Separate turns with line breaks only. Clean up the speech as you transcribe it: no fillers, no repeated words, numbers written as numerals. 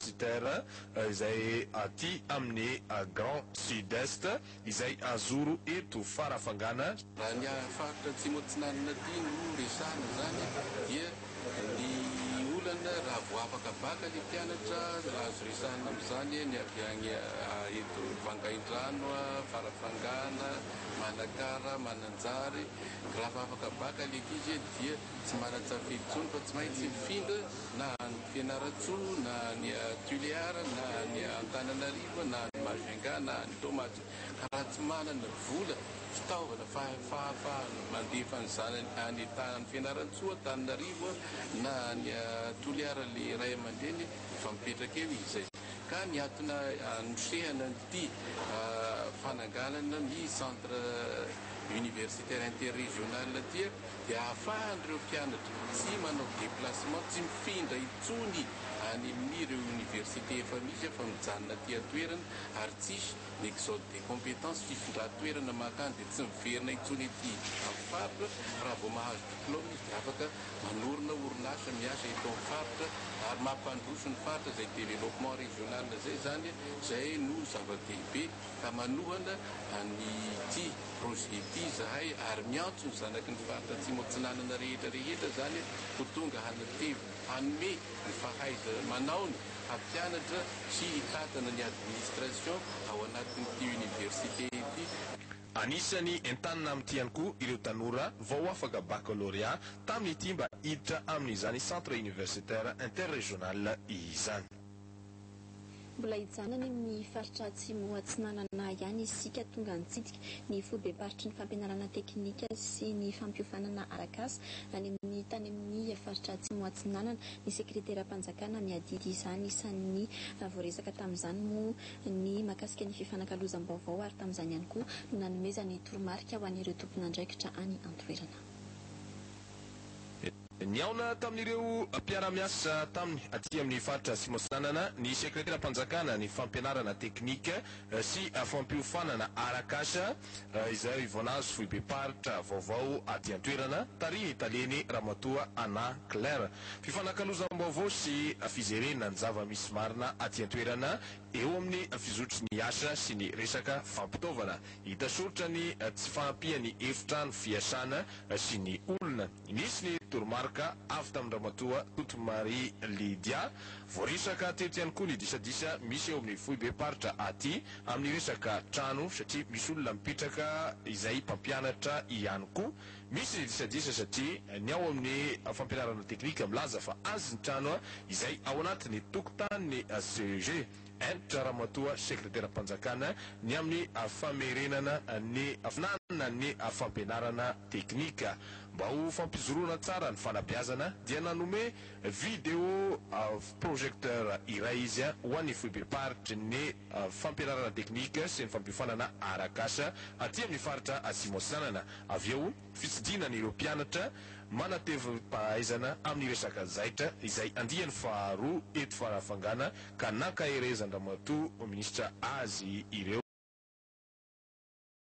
universitaire izay aty amin'ny Grand Sud-Est izay azoro eto farafangana.
Raha ny faritra Tsimotsinanana aty no resana zany dia ny olana raha vo afaka baka ny mpianatra azo resana amin'izany ny avy agny eto Vangaindrano, Farafangana, Manakara, Mananjary. Raha afaka baka ny ankizy dia tsy manan-tsafidy intsony fa tsy maintsy mifindra na ny Fianarantsoa na ny Tuléar na ny Antananarivo na ny Majunga na ny Toamasina. Ka raha tsy manana vola fitaovana fahafahana mandefa ny zanany any tanany Fianarantsoa, Antananarivo na ny Tuléar le ray aman-dreny fa mipetraka eo izay. Ka miatona anosehana ny fananganana ny centre universitaire interrégional dia ahafahan'ireo mpianatra tsy manao déplacement, tsy mifindra intsony any amin'ireo université efa misy fa mijanona aty atoerana ary tsisy l'exode des compétences fifindran-toerana makany dia tsy miverina intsony aty amin'ny faritra. Raha vao mahazo diplôme izy dia afaka manorina orinasa miasa eto amin'ny faritra ary mampandroso ny faritra izay développement régional zay zany zay no zava-dehibe ka manohana ny ty projet ity zahay ary miantso ny zanaky ny faritra Tsimotsinanana rehetra zany ho tonga hanatevy hanome ny fahaiza manaony hampianatra sy hitantana ny administration ao anatin'ity université ity.
Anisany entanina amin'ity ihany koa ireo tanora vao afaka baccalauréat tamin'ity mba hiditra amin'izany centre universitaire interrégional izany.
Mbola hijanany amin'ny faritra Tsimotsinanana ihany isika tonga nitsidika ny foibe-baritry ny fampianarana teknika sy ny fampiofanana arakasa any amin'ny tany amin'ny faritra Tsimotsinanana. Ny sekretera-panjakana miadidy izany isan'ny voaresaka tamin'izany moa ny mahakasika ny fifanankalozam-baovao ary tamin'izany ihany koa no nanomezany toromarika ho an'ireo tompon'andraikitra any an-toerana.
Niaona tamin'ireo mpiara-miasa taminy aty amin'ny faritra Tsimotsinanana ny sekretera-panjakana ny fampianarana teknika sy fampiofanana arakasa izay vonazo foibe-paritra vaovao aty an-toerana Tariny Taleny Ramatoa Anna Claire. Fifanankalozam-baovao sy fizerena ny zava-misy marina aty an-toerana eo amin'ny fizotry ny asa sy ny resaka fampitaovana. Hita soratra ny tsy fahampiany efitrano fiasana sy ny olona. Misy ny toromarika avy tamin'ny Ramatoa Toute Marie Lydia voaresaka teto ihany koa ny disadisa misy eo amin'ny foibe-paritra aty amin'ny resaka trano satria misy olona mipetraka izay mpampianatra ihany koa. Misy ny disadisa satria ny ao amin'ny fampianarana teknika milaza fa azy ny trano izay ao anatin'ny tokotany CEG entra Ramatoa sekretera-panjakana ny amin'ny famerenana ny afinanana ny fampianarana teknika. Mba ho fampizorona tsara ny fanabeazana dia nanome video projecteur iray izy ho an'ny foibe-paritry ny fampianarana teknika sy ny fampiofanana arakasa aty amin'ny faritra Tsimotsinanana. Avy eo fitsidinana ireo mpianatra manatevim-pahaizana amin'ny resaka zaitra izay andiany faharoa eto farafangana ka nankaherezan-Ramatoa ministra azy ireo.